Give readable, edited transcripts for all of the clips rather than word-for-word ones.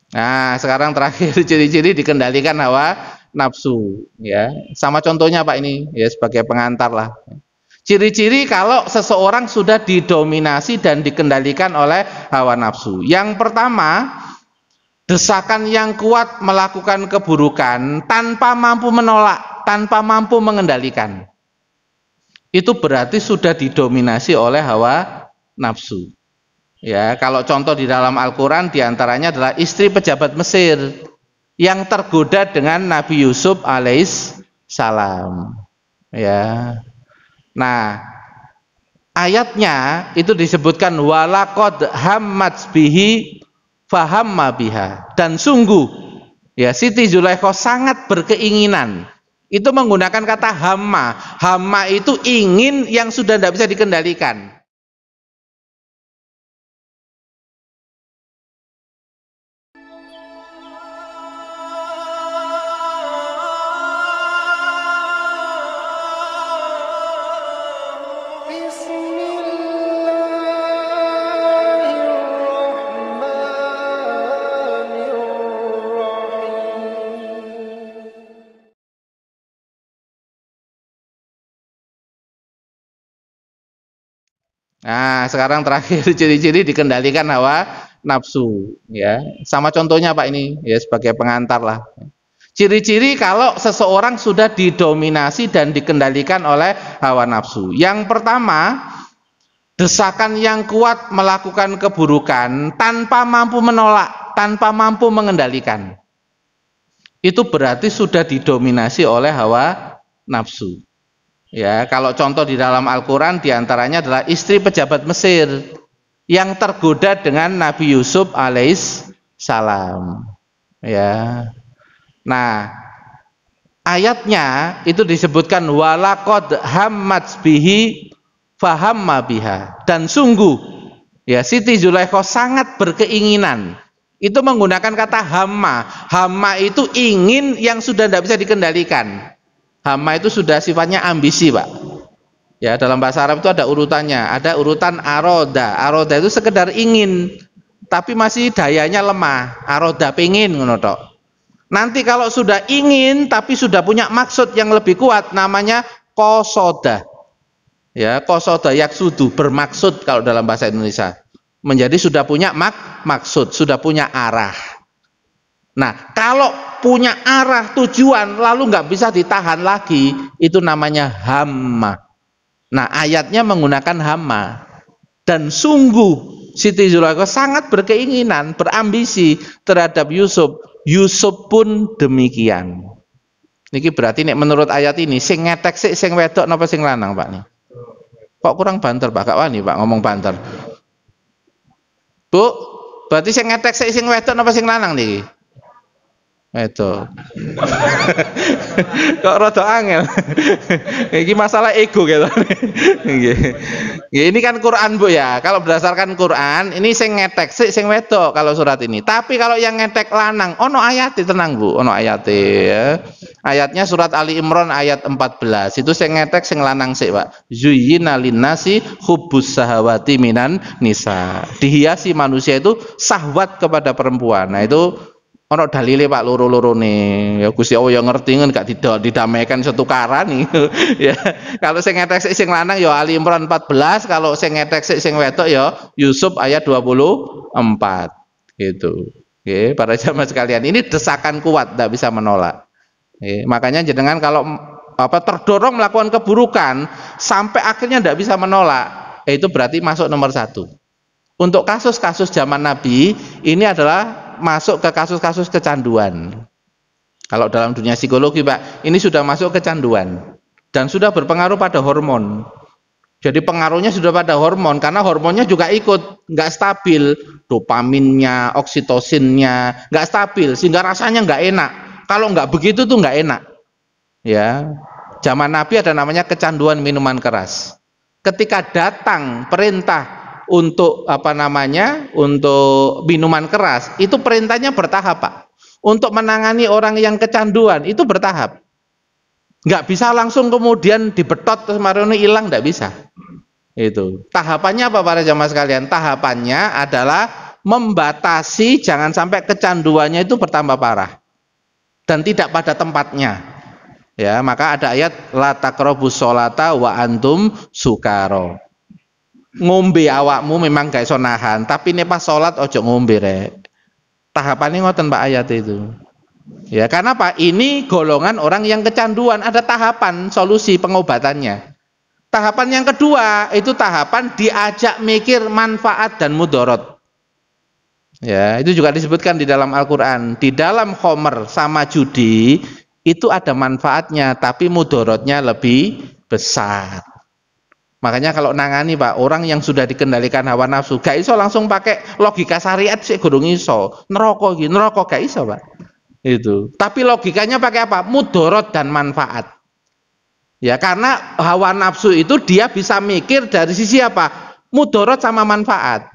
Nah, sekarang terakhir ciri-ciri dikendalikan hawa nafsu, ya. Sama contohnya Pak ini, ya sebagai pengantar lah. Ciri-ciri kalau seseorang sudah didominasi dan dikendalikan oleh hawa nafsu. Yang pertama, desakan yang kuat melakukan keburukan tanpa mampu menolak, tanpa mampu mengendalikan. Itu berarti sudah didominasi oleh hawa nafsu. Ya, kalau contoh di dalam Al-Qur'an diantaranya adalah istri pejabat Mesir yang tergoda dengan Nabi Yusuf alaihissalam. Ya. Nah, ayatnya itu disebutkan walaqad hammat bihi fahamma biha, dan sungguh ya Siti Zulaikha sangat berkeinginan. Itu menggunakan kata hamma. Hamma itu ingin yang sudah tidak bisa dikendalikan. Nah, sekarang terakhir ciri-ciri dikendalikan hawa nafsu, ya. Sama contohnya Pak ini, ya sebagai pengantar lah. Ciri-ciri kalau seseorang sudah didominasi dan dikendalikan oleh hawa nafsu. Yang pertama, desakan yang kuat melakukan keburukan tanpa mampu menolak, tanpa mampu mengendalikan. Itu berarti sudah didominasi oleh hawa nafsu. Ya, kalau contoh di dalam Al-Qur'an diantaranya adalah istri pejabat Mesir yang tergoda dengan Nabi Yusuf alaihissalam. Ya. Nah, ayatnya itu disebutkan walaqad hammat bihi fahamma biha, dan sungguh ya Siti Zulaikha sangat berkeinginan. Itu menggunakan kata hamma. Hamma itu ingin yang sudah tidak bisa dikendalikan. Hamma itu sudah sifatnya ambisi, Pak. Ya, dalam bahasa Arab itu ada urutannya. Ada urutan aroda. Aroda itu sekedar ingin, tapi masih dayanya lemah. Aroda pengin ngono tok. Nanti kalau sudah ingin tapi sudah punya maksud yang lebih kuat, namanya kosoda. Ya, kosoda yaksudu, bermaksud kalau dalam bahasa Indonesia. Menjadi sudah punya maksud, sudah punya arah. Nah, kalau punya arah tujuan lalu nggak bisa ditahan lagi, itu namanya hamma. Nah, ayatnya menggunakan hamma. Dan sungguh Siti Zulaikha sangat berkeinginan, berambisi terhadap Yusuf. Yusuf pun demikian. Niki berarti nek menurut ayat ini sing ngetek sik sing wedok napa sing lanang, Pak nih? Kok kurang banter, Pak? Gak wani, Pak, ngomong banter. Bu, berarti sing ngetek sik sing wedok napa sing lanang niki? Itu kok rada angel. Ini masalah ego gitu. Ini kan Quran Bu ya. Kalau berdasarkan Quran, ini sing ngetek sing wedok kalau surat ini. Tapi kalau yang ngetek lanang, ono ayat tenang Bu, ono ayat ya. Ayatnya surat Ali Imran ayat 14. Itu sing ngetek sing lanang sik, Pak. Zuyyina linnasi hubbus sahawati minan nisa. Dihiasi manusia itu syahwat kepada perempuan. Nah, itu ono dalile Pak loro-loro nih. Ya Gusti Allah yang ngerti kan gak didamaikan setukaran nih. Ya, kalau sing ngetek sing lanang ya Ali Imran 14, kalau sing ngetek sing wedok ya Yusuf ayat 24. Gitu. Oke, para jamaah sekalian, ini desakan kuat, tidak bisa menolak. Oke, makanya jenengan kalau terdorong melakukan keburukan sampai akhirnya tidak bisa menolak, itu berarti masuk nomor 1. Untuk kasus-kasus zaman Nabi ini adalah masuk ke kasus-kasus kecanduan. Kalau dalam dunia psikologi Pak, ini sudah masuk kecanduan dan sudah berpengaruh pada hormon. Jadi pengaruhnya sudah pada hormon, karena hormonnya juga ikut nggak stabil, dopaminnya, oksitosinnya nggak stabil, sehingga rasanya nggak enak. Kalau nggak begitu tuh nggak enak. Ya, zaman Nabi ada namanya kecanduan minuman keras. Ketika datang perintah untuk untuk minuman keras, itu perintahnya bertahap Pak. Untuk menangani orang yang kecanduan itu bertahap, nggak bisa langsung kemudian dibetot terus marone hilang, nggak bisa. Itu tahapannya apa para jamaah sekalian? Tahapannya adalah membatasi jangan sampai kecanduannya itu bertambah parah dan tidak pada tempatnya. Ya, maka ada ayat la taqrabus sholata wa antum sukaro. Ngombe awakmu memang gak iso nahan, tapi nek pas salat ojo ngombe rek. Tahapannya ngoten Pak ayat itu. Ya, karena Pak ini golongan orang yang kecanduan, ada tahapan solusi pengobatannya. Tahapan yang kedua itu tahapan diajak mikir manfaat dan mudorot. Ya, itu juga disebutkan di dalam Al-Qur'an. Di dalam khomer sama judi itu ada manfaatnya, tapi mudorotnya lebih besar. Makanya kalau nangani Pak, orang yang sudah dikendalikan hawa nafsu, gak iso langsung pakai logika syariat sih gurung iso. Neraka gak iso Pak. Itu. Tapi logikanya pakai apa? Mudorot dan manfaat. Ya, karena hawa nafsu itu dia bisa mikir dari sisi apa? Mudorot sama manfaat.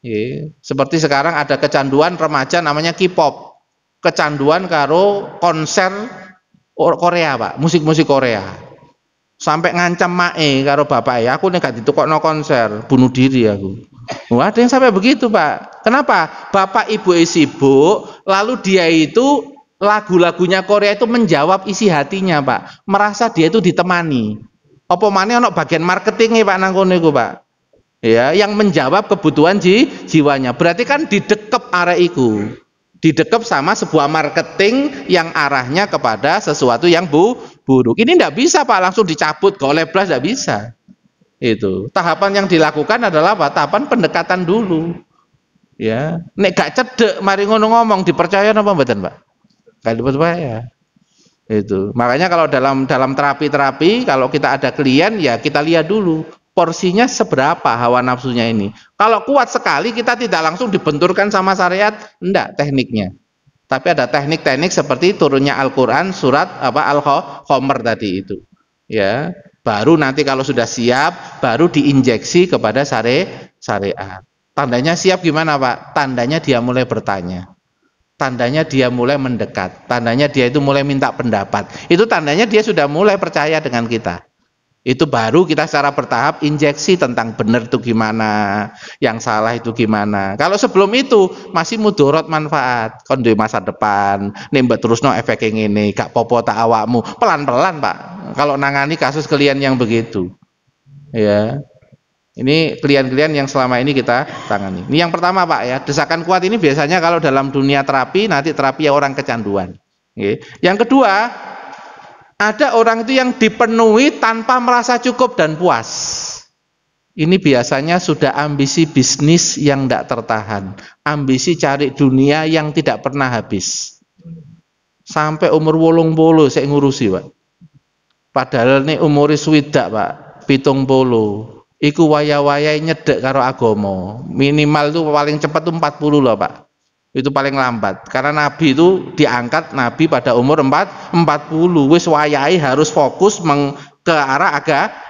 Ya. Seperti sekarang ada kecanduan remaja namanya K-pop. Kecanduan karo konser Korea Pak, musik-musik Korea. Sampai ngancam mae karo bapak ya, aku nek gak ditukokno konser, bunuh diri aku. Wah, ada yang sampai begitu Pak. Kenapa? Bapak ibu sibuk, lalu dia itu lagu-lagunya Korea itu menjawab isi hatinya Pak. Merasa dia itu ditemani. Apa maneh ono bagian marketingnya Pak nang kono iku Pak. Ya, yang menjawab kebutuhan jiwanya. Berarti kan didekep arek iku. Didekep sama sebuah marketing yang arahnya kepada sesuatu yang buruk. Ini tidak bisa Pak langsung dicabut golek blas, tidak bisa. Itu tahapan yang dilakukan adalah apa? Tahapan pendekatan dulu. Ya, nek gak cedek mari ngono ngomong dipercaya apa mboten Pak? Gak dipercaya. Itu makanya kalau dalam terapi kalau kita ada klien ya kita lihat dulu porsinya seberapa hawa nafsunya ini. Kalau kuat sekali kita tidak langsung dibenturkan sama syariat, enggak tekniknya. Tapi ada teknik-teknik seperti turunnya Al-Qur'an surat Al-Khomer tadi itu. Ya, baru nanti kalau sudah siap baru diinjeksi kepada syariat. Tandanya siap gimana Pak? Tandanya dia mulai bertanya. Tandanya dia mulai mendekat. Tandanya dia itu mulai minta pendapat. Itu tandanya dia sudah mulai percaya dengan kita. Itu baru kita secara bertahap injeksi tentang benar itu gimana, yang salah itu gimana. Kalau sebelum itu masih mudorot manfaat, kon duwe masa depan, nembak terusno efek yang ini, gak popo tak awakmu, pelan-pelan Pak. Kalau nangani kasus klien yang begitu, ya, ini klien-klien yang selama ini kita tangani. Ini yang pertama Pak ya, desakan kuat ini biasanya kalau dalam dunia terapi nanti terapi orang kecanduan. Yang kedua, ada orang itu yang dipenuhi tanpa merasa cukup dan puas. Ini biasanya sudah ambisi bisnis yang tidak tertahan, ambisi cari dunia yang tidak pernah habis. Sampai umur 80 saya ngurusi Pak. Padahal ini umur swidak Pak, 70. Iku waya-wayai nyedek karo agomo. Minimal itu paling cepat tuh 40 loh Pak. Itu paling lambat karena Nabi itu diangkat Nabi pada umur 40 wis wayahe harus fokus ke arah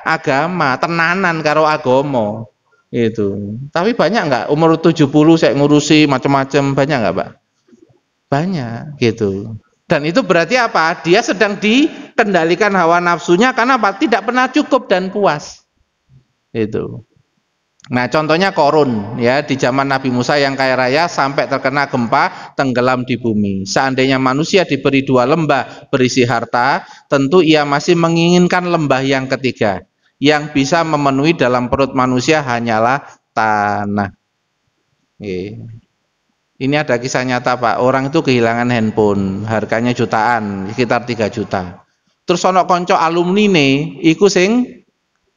agama tenanan karo agama itu. Tapi banyak nggak umur 70 saya ngurusi macam-macam, banyak nggak Pak? Banyak gitu. Dan itu berarti apa? Dia sedang dikendalikan hawa nafsunya karena apa? Tidak pernah cukup dan puas itu. Nah contohnya Korun ya, di zaman Nabi Musa yang kaya raya sampai terkena gempa tenggelam di bumi. Seandainya manusia diberi 2 lembah berisi harta, tentu ia masih menginginkan lembah yang ketiga. Yang bisa memenuhi dalam perut manusia hanyalah tanah. Ini ada kisah nyata Pak, orang itu kehilangan handphone, harganya jutaan, sekitar 3 juta. Terus ono konco alumni nih, iku sing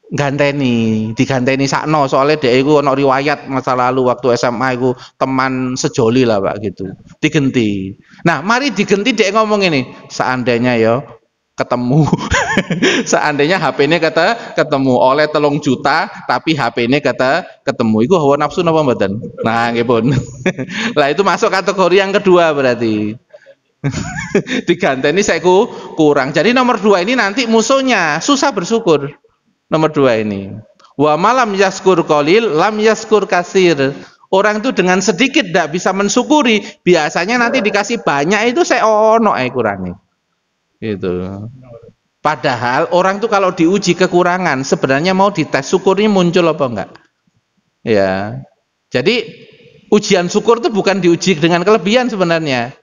diganteni sakno, soalnya dia itu ono riwayat masa lalu waktu SMA itu teman sejoli lah Pak gitu, digenti. Nah mari digenti dia ngomong ini, seandainya ya ketemu seandainya HP-nya ketemu oleh 3 juta tapi HP-nya ketemu, itu hawa nafsu napa mboten? Nah nggih pun. Lah itu masuk kategori yang kedua berarti. Diganteni saya kurang. Jadi nomor 2 ini nanti musuhnya susah bersyukur. Nomor 2 ini, wa malam yaskur qalil lam yaskur kasir. Orang itu dengan sedikit tidak bisa mensyukuri, biasanya nanti dikasih banyak itu saya ono kurangi. Gitu. Padahal orang itu kalau diuji kekurangan sebenarnya mau dites syukurnya muncul apa enggak? Ya. Jadi Ujian syukur itu bukan diuji dengan kelebihan sebenarnya.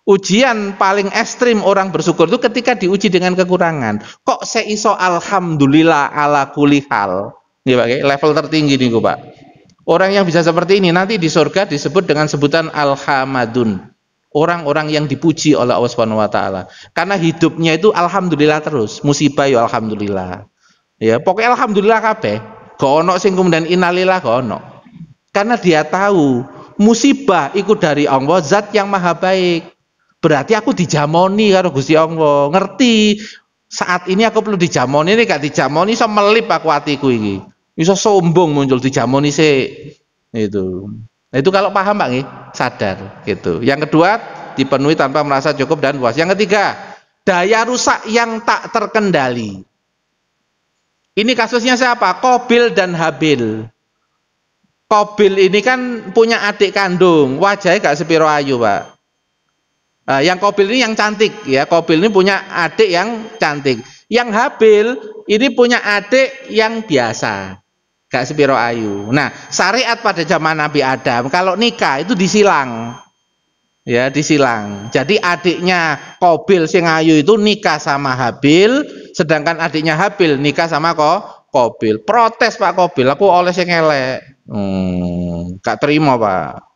Ujian paling ekstrim orang bersyukur itu ketika diuji dengan kekurangan. Kok saya iso alhamdulillah ala kulli hal. Nih Pak, level tertinggi nih Pak. Orang yang bisa seperti ini nanti di surga disebut dengan sebutan alhamadun. Orang-orang yang dipuji oleh Allah Subhanahu wa taala. Karena hidupnya itu alhamdulillah terus, musibah ya alhamdulillah. Ya, pokoknya alhamdulillah kabeh. Gak ono sing kemudian innalillah gak ono. Karena dia tahu musibah ikut dari Allah, zat yang maha baik. Berarti aku dijamoni karo Gusti Allah. Ngerti saat ini aku perlu dijamoni, ini gak dijamoni iso melip aku hatiku iki. Iso sombong muncul dijamoni sih. Itu. Nah, itu kalau paham Pak nggih, sadar gitu. Yang kedua, dipenuhi tanpa merasa cukup dan puas. Yang ketiga, daya rusak yang tak terkendali. Ini kasusnya siapa? Qabil dan Habil. Qabil ini kan punya adik kandung, wajahnya gak sepiro ayu Pak. Yang Qabil ini yang cantik ya. Qabil ini punya adik yang cantik. Yang Habil ini punya adik yang biasa, gak sepiro ayu. Nah, syariat pada zaman Nabi Adam kalau nikah itu disilang. Ya, disilang. Jadi adiknya Qabil sing ayu itu nikah sama Habil, sedangkan adiknya Habil nikah sama Qabil. Protes Pak Qabil, aku oleh sing elek. Gak terima Pak.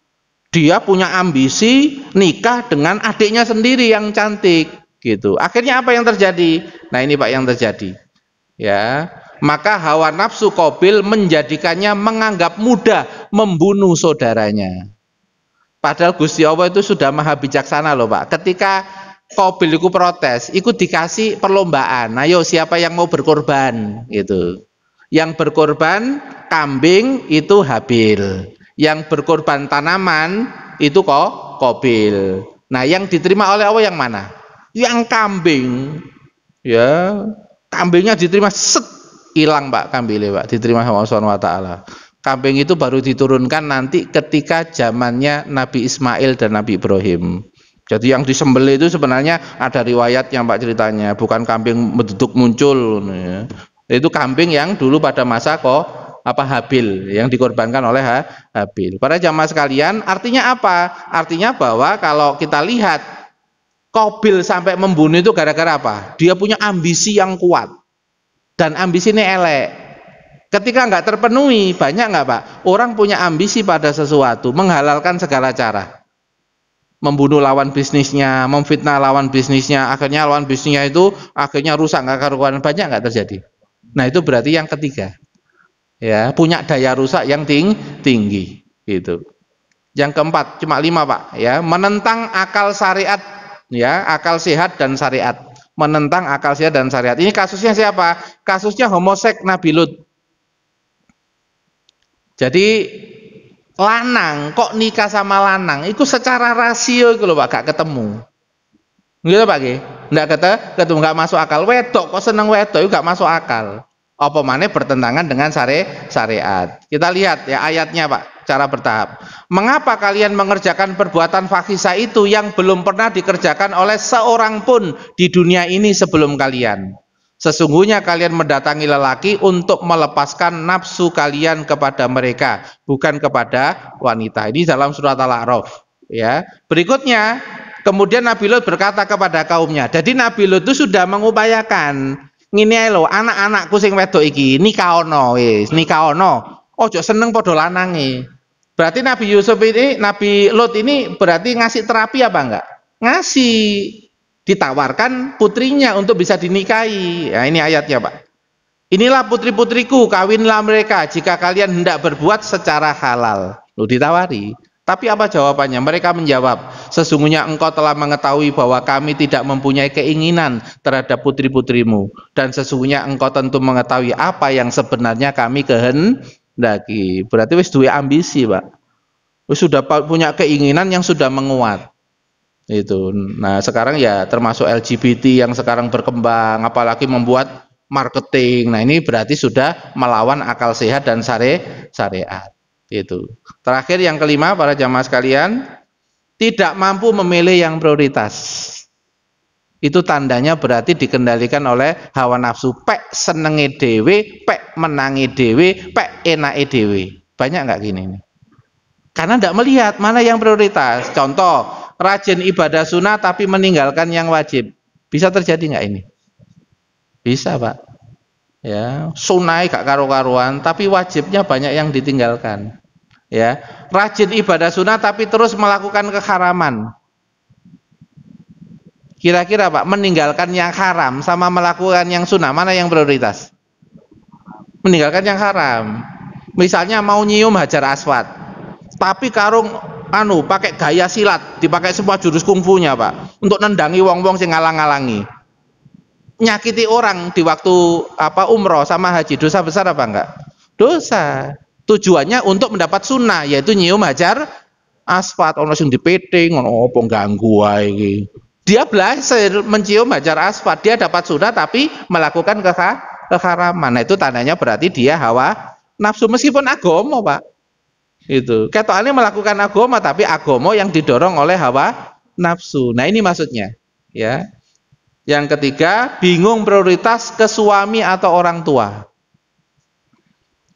Dia punya ambisi nikah dengan adiknya sendiri yang cantik gitu. Akhirnya apa yang terjadi? Nah, ini Pak yang terjadi. Ya, maka hawa nafsu Qabil menjadikannya menganggap mudah membunuh saudaranya. Padahal Gusti Allah itu sudah maha bijaksana loh Pak. Ketika Qabil itu protes, ikut dikasih perlombaan. Ayo siapa yang mau berkorban gitu. Yang berkorban kambing itu Habil. Yang berkorban tanaman itu Qabil. Nah, yang diterima oleh Allah yang mana? Yang kambing. Ya, kambingnya diterima set, hilang Pak kambingnya Pak, diterima sama Allah Subhanahu wa taala. Kambing itu baru diturunkan nanti ketika zamannya Nabi Ismail dan Nabi Ibrahim. Jadi yang disembelih itu sebenarnya ada riwayatnya Pak ceritanya, bukan kambing meduduk muncul ya. Itu kambing yang dulu pada masa Habil yang dikorbankan oleh Habil. Para jamaah sekalian, artinya apa? Artinya bahwa kalau kita lihat Qabil sampai membunuh itu gara-gara apa? Dia punya ambisi yang kuat dan ambisi ini elek. Ketika nggak terpenuhi, banyak nggak Pak? Orang punya ambisi pada sesuatu, menghalalkan segala cara, membunuh lawan bisnisnya, memfitnah lawan bisnisnya, akhirnya lawan bisnisnya itu akhirnya rusak nggak karuan. Banyak nggak terjadi? Nah, itu berarti yang ketiga. Ya, punya daya rusak yang tinggi gitu. Yang keempat, cuma 5 Pak ya, menentang akal syariat ya, akal sehat dan syariat. Menentang akal sehat dan syariat. Ini kasusnya siapa? Kasusnya homoseks Nabi Lut. Jadi lanang kok nikah sama lanang itu secara rasio itu loh Pak, gak ketemu. Gitu Pak nggih? Nggak ketemu, nggak masuk akal. Wedok kok seneng wedok itu gak masuk akal. Apa maneh bertentangan dengan syariat. Kita lihat ya ayatnya Pak, cara bertahap. Mengapa kalian mengerjakan perbuatan fahisah itu yang belum pernah dikerjakan oleh seorang pun di dunia ini sebelum kalian? Sesungguhnya kalian mendatangi lelaki untuk melepaskan nafsu kalian kepada mereka, bukan kepada wanita. Ini dalam surat Al-A'raf ya. Berikutnya, kemudian Nabi Lut berkata kepada kaumnya. Jadi Nabi Lut itu sudah mengupayakan, ngene ae lho, anak-anakku sing wedok iki nikah ono wis, nikah ono. Ojo seneng padha lanange. Berarti Nabi Nabi Lut ini berarti ngasih terapi apa enggak? Ngasih, ditawarkan putrinya untuk bisa dinikahi. Nah, ini ayatnya Pak. Inilah putri-putriku, kawinlah mereka jika kalian hendak berbuat secara halal. Lu ditawari. Tapi apa jawabannya? Mereka menjawab, sesungguhnya engkau telah mengetahui bahwa kami tidak mempunyai keinginan terhadap putri-putrimu, dan sesungguhnya engkau tentu mengetahui apa yang sebenarnya kami kehendaki. Berarti wis duwe ambisi Pak, wis sudah punya keinginan yang sudah menguat itu. Nah sekarang ya termasuk LGBT yang sekarang berkembang, apalagi membuat marketing. Nah ini berarti sudah melawan akal sehat dan syariat. Itu. Terakhir yang kelima para jamaah sekalian, tidak mampu memilih yang prioritas. Itu tandanya berarti dikendalikan oleh hawa nafsu. Pek senenge dewe, pek menangi dewe, pek enake dewe. Banyak nggak gini nih? Karena tidak melihat mana yang prioritas. Contoh, rajin ibadah sunnah tapi meninggalkan yang wajib. Bisa terjadi nggak ini? Bisa, Pak. Ya, sunnah gak karu-karuan, tapi wajibnya banyak yang ditinggalkan. Ya, rajin ibadah sunnah tapi terus melakukan keharaman. Kira-kira Pak, meninggalkan yang haram sama melakukan yang sunnah, mana yang prioritas? Meninggalkan yang haram. Misalnya mau nyium hajar aswad, tapi karung pakai gaya silat, dipakai semua jurus kungfunya Pak, untuk nendangi wong-wong sing ngalang-ngalangi. Nyakiti orang di waktu umroh sama haji, dosa besar apa enggak? Dosa. Tujuannya untuk mendapat sunnah, yaitu nyium hajar aswad. Ono sing dipeting, ono apa ganggu wae. Dia belajar mencium hajar aswad, dia dapat sunnah tapi melakukan keharaman. Nah, itu tandanya berarti dia hawa nafsu meskipun agama, Pak. Itu. Ketokane melakukan agama tapi agama yang didorong oleh hawa nafsu. Nah, ini maksudnya, ya. Yang ketiga, bingung prioritas ke suami atau orang tua.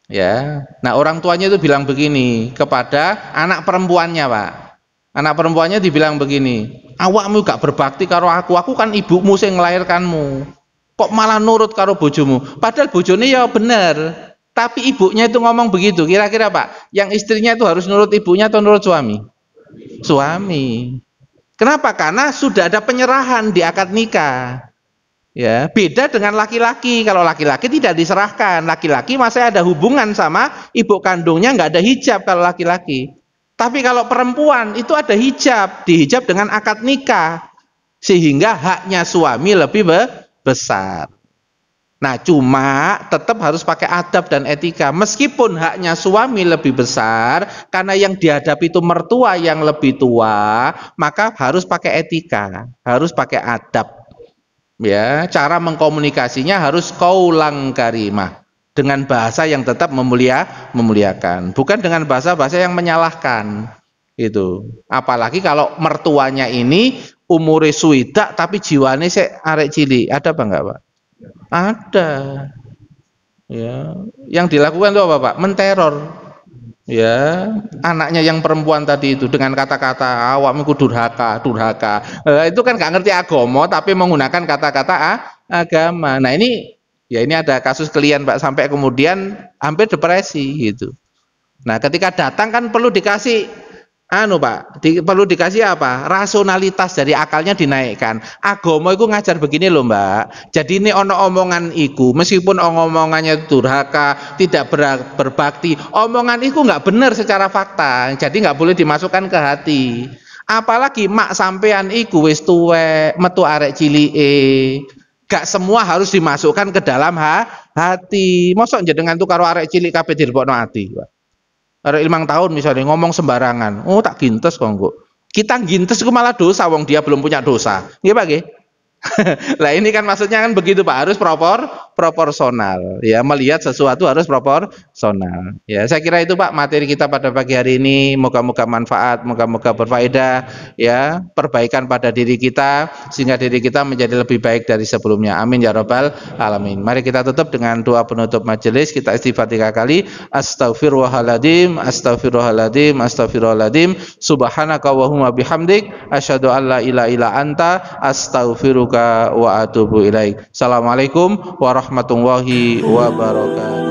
Ya. Nah, orang tuanya itu bilang begini kepada anak perempuannya, Pak. Anak perempuannya dibilang begini, awakmu gak berbakti karo aku kan ibumu sing ngelahirkanmu. Kok malah nurut karo bojomu? Padahal bojone ya bener, tapi ibunya itu ngomong begitu. Kira-kira Pak, yang istrinya itu harus nurut ibunya atau nurut suami? Suami. Kenapa? Karena sudah ada penyerahan di akad nikah. Ya, beda dengan laki-laki. Kalau laki-laki tidak diserahkan, laki-laki masih ada hubungan sama ibu kandungnya, nggak ada hijab kalau laki-laki. Tapi kalau perempuan itu ada hijab, dihijab dengan akad nikah, sehingga haknya suami lebih besar. Nah, cuma tetap harus pakai adab dan etika. Meskipun haknya suami lebih besar, karena yang dihadapi itu mertua yang lebih tua, maka harus pakai etika, harus pakai adab. Ya, cara mengkomunikasinya harus qaulan karimah, dengan bahasa yang tetap memuliakan, bukan dengan bahasa-bahasa yang menyalahkan. Itu. Apalagi kalau mertuanya ini umure suwidak tapi jiwane sik arek cilik. Ada apa enggak, Pak? Ada. Ya, yang dilakukan itu apa, Pak? Menteror. Ya, anaknya yang perempuan tadi itu dengan kata-kata awakmu durhaka. Itu kan nggak ngerti agama tapi menggunakan kata-kata agama. Nah, ini ada kasus klien Pak sampai kemudian hampir depresi gitu. Nah, ketika datang kan perlu dikasih Pak, perlu dikasih apa? Rasionalitas dari akalnya dinaikkan. Agama itu ngajar begini loh Mbak. Jadi ini ono omongan iku, meskipun omongannya durhaka, tidak berbakti, omongan iku nggak benar secara fakta. Jadi nggak boleh dimasukkan ke hati. Apalagi mak sampean iku wis tuwek, metu arek cilike. Gak semua harus dimasukkan ke dalam hati. Mosok jenengan tuh karo arek cilik kabeh dilebokno hati, Pak. Arek 5 tahun misalnya ngomong sembarangan, oh tak gintes kok engko. Kita gintes itu malah dosa, wong dia belum punya dosa. Nggih Pak nggih? Lah ini kan maksudnya kan begitu Pak, harus proporsional. Ya, melihat sesuatu harus proporsional. Ya, saya kira itu Pak materi kita pada pagi hari ini. Moga-moga manfaat, moga-moga berfaedah ya, perbaikan pada diri kita sehingga diri kita menjadi lebih baik dari sebelumnya. Amin ya rabbal alamin. Mari kita tutup dengan doa penutup majelis. Kita istighfar 3 kali. Astaghfirullahaladzim, astaghfirullahaladzim, astaghfirullahaladzim. Subhanaka wa huma bihamdik, asyhadu an la ilaha illa anta, astaghfiruka wa atubu ilaik. Assalamualaikum warahmatullahi wabarakatuh.